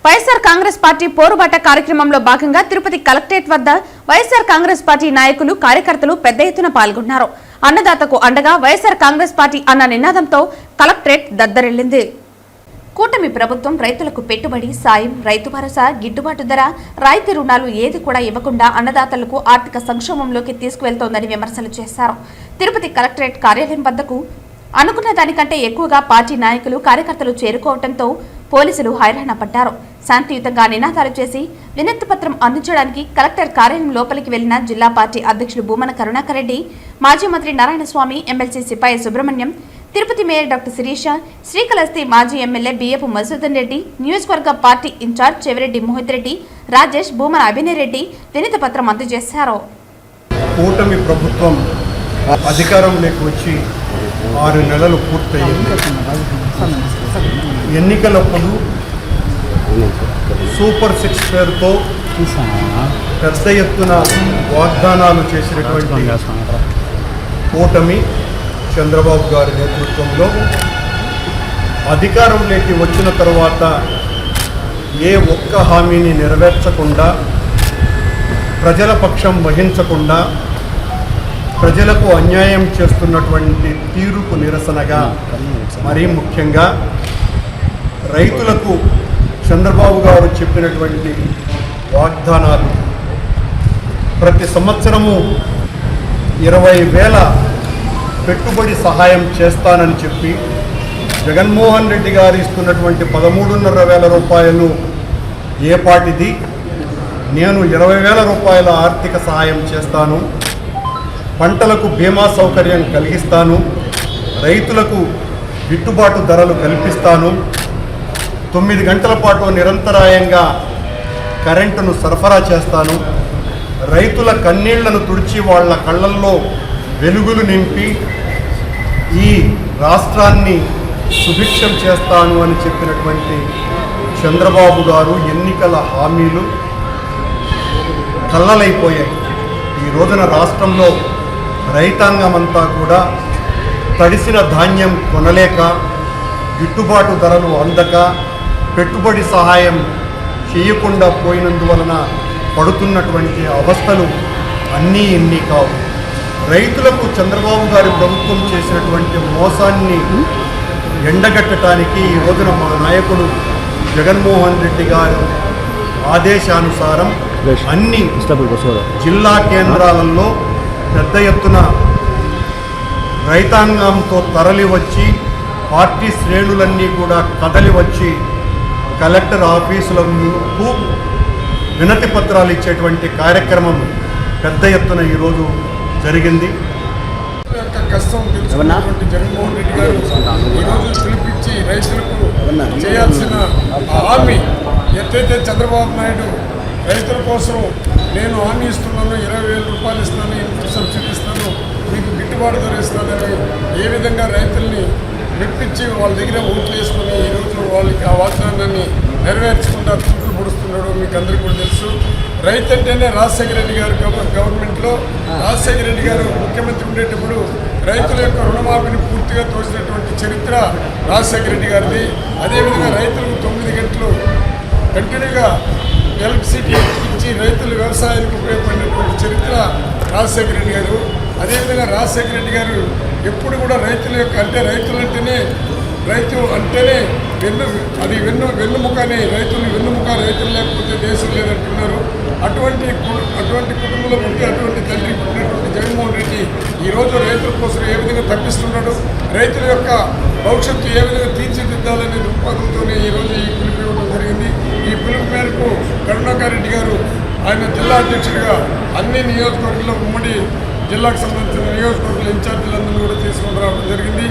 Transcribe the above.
YSR Congress party పోరుబాట కార్యక్రమంలో భాగంగా Tirupati collectorate వద్ద వైఎస్ఆర్ కాంగ్రెస్ పార్టీ నాయకులు కార్యకర్తలు పెద్ద ఎత్తున పాల్గొన్నారు. అన్నదాతకు అండగా వైఎస్ఆర్ కాంగ్రెస్ పార్టీ అన్న నినాదంతో కలెక్టరేట్ దద్దరిల్లింది. కూటమి ప్రభుత్వం రైతులకు పెట్టుబడి సాయం, రైతు భరోసా, గిట్టుబాటు ధర, రాయితీ రుణాలు ఏది కూడా ఇవ్వకుండా అన్నదాతలకు ఆర్థిక సంక్షోభంలోకి తీసుకువెళ్తోందని విమర్శలు చేశారు. తిరుపతి కలెక్టరేట్ కార్యాలయం వద్దకు అనుకున్న దానికంటే ఎక్కువగా పార్టీ నాయకులు కార్యకర్తలు చేరుకోవడంతో పోలీసులు హైరాణ పడ్డారు. శాంతియుతంగా నినాదాలు చేసి వినతి పత్రం అందించడానికి కలెక్టర్ కార్యాలయం లోపలికి వెళ్లిన జిల్లా పార్టీ అధ్యక్షుడు భూమన కరుణాకర్ రెడ్డి, మాజీ మంత్రి Narayanaswamy, MLC Sipai Subrahmanyam, Tirupati mayor doctor Sirisha, Srikalahasti మాజీ ఎమ్మెల్యే బియ్యపు మధుసూదన్ రెడ్డి, నియోజకవర్గ పార్టీ ఇన్ఛార్జ్ చెవిరెడ్డి మోహిత్ రెడ్డి, రాజేష్, భూమన అభినయ్ రెడ్డి వినతి పత్రం అందజేశారు. కూటమి ప్రభుత్వం అధికారంలోకి వచ్చి 6 నెలలు పూర్తయింది. ఎన్నికలప్పుడు సూపర్ 6 పేరుతో పెద్ద ఎత్తున వాగ్దానాలు చేసినటువంటి కూటమి చంద్రబాబు గారి నేతృత్వంలో అధికారంలోకి వచ్చిన తర్వాత ఏ ఒక్క హామీని నెరవేర్చకుండా, ప్రజల పక్షం వహించకుండా, ప్రజలకు అన్యాయం చేస్తున్నటువంటి తీరుకు నిరసనగా, మరీ ముఖ్యంగా రైతులకు చంద్రబాబు గారు చెప్పినటువంటి వాగ్దానాలు, ప్రతి సంవత్సరము 20,000 పెట్టుబడి సహాయం చేస్తానని చెప్పి జగన్మోహన్ రెడ్డి గారు ఇస్తున్నటువంటి 13,500 రూపాయలు ఏ పాటిది, నేను 20,000 రూపాయల ఆర్థిక సహాయం చేస్తాను, పంటలకు బీమా సౌకర్యం కలిగిస్తాను, రైతులకు గిట్టుబాటు ధరలు కల్పిస్తాను, 9 గంటల పాటు నిరంతరాయంగా కరెంటును సరఫరా చేస్తాను, రైతుల కన్నీళ్లను తుడిచి వాళ్ళ కళ్ళల్లో వెలుగులు నింపి ఈ రాష్ట్రాన్ని సుభిక్షం చేస్తాను అని చెప్పినటువంటి చంద్రబాబు గారు ఎన్నికల హామీలు కళ్ళలైపోయాయి. ఈ రోజున రాష్ట్రంలో రైతాంగం అంతా కూడా తడిసిన ధాన్యం కొనలేక, గిట్టుబాటు ధరలు అందక, పెట్టుబడి సహాయం చేయకుండా పోయినందువలన పడుతున్నటువంటి అవస్థలు అన్నీ ఇన్ని కావు. రైతులకు చంద్రబాబు గారి ప్రభుత్వం చేసినటువంటి మోసాన్ని ఎండగట్టడానికి ఈ రోజున మా నాయకుడు జగన్మోహన్ రెడ్డి గారు ఆదేశానుసారం అన్ని జిల్లా కేంద్రాలలో పెద్ద ఎత్తున రైతాంగంతో తరలి వచ్చి, పార్టీ శ్రేణులన్నీ కూడా కదలి వచ్చి కలెక్టర్ ఆఫీసులకు వినతి పత్రాలు ఇచ్చేటువంటి కార్యక్రమం పెద్ద ఎత్తున ఈరోజు జరిగింది. కష్టం తెలుసుకున్నటువంటి జగన్మోహన్ రెడ్డి గారు ఈరోజు పిలిపించి రైతులకు చేయాల్సిన హామీ ఎట్లయితే చంద్రబాబు నాయుడు రైతుల కోసం నేను హామీ ఇస్తున్నాను, 20,000 రూపాయలు ఇస్తాను, ఇన్పుట్ సబ్సిడీ ఇస్తాను, మీకు గిట్టుబాటు ధర ఇస్తానని ఏ విధంగా రైతుల్ని మెప్పించి వాళ్ళ దగ్గర ఓట్లు వేసుకొని ఈరోజు వాళ్ళకి ఆ వాగ్దానాన్ని నెరవేర్చకుండా తూట్లు పొడుస్తున్నాడు మీకు అందరికీ కూడా తెలుసు. రైతు అంటేనే రాజశేఖర రెడ్డి గారు గవర్నమెంట్లో రాజశేఖర రెడ్డి గారు ముఖ్యమంత్రి ఉండేటప్పుడు రైతుల యొక్క రుణమాఫీని పూర్తిగా తోసినటువంటి చరిత్ర రాజశేఖర రెడ్డి గారిది. అదేవిధంగా రైతులకు 9 గంటలు కంటిన్యూగా ఎలక్ట్రిసిటీ ఇచ్చి రైతులు వ్యవసాయానికి ఉపయోగపడినటువంటి చరిత్ర రాజశేఖర రెడ్డి గారు. అదేవిధంగా రాజశేఖర రెడ్డి గారు ఎప్పుడు కూడా రైతుల యొక్క రైతు అంటేనే వెన్నుముక అని, వెన్నుముక రైతులు లేకపోతే దేశం లేదంటున్నారు. అటువంటి కుటుంబంలో పుట్టి, అటువంటి తండ్రి పుట్టినటువంటి జగన్మోహన్ రెడ్డి ఈరోజు రైతుల కోసం ఏ విధంగా తప్పిస్తున్నాడు, రైతుల యొక్క భవిష్యత్తు ఏ విధంగా తీర్చిదిద్దాలనే దృక్పథంతోనే ఈరోజు ఈ పిలుపు ఇవ్వడం జరిగింది. ఈ పిలుపు మేరకు కరుణాకర్ రెడ్డి గారు ఆయన జిల్లా అధ్యక్షుడిగా అన్ని నియోజకవర్గాల్లో ఉమ్మడి జిల్లాకు సంబంధించిన నియోజకవర్గాల ఇన్ఛార్జీలందరూ కూడా తీసుకొని రావడం జరిగింది.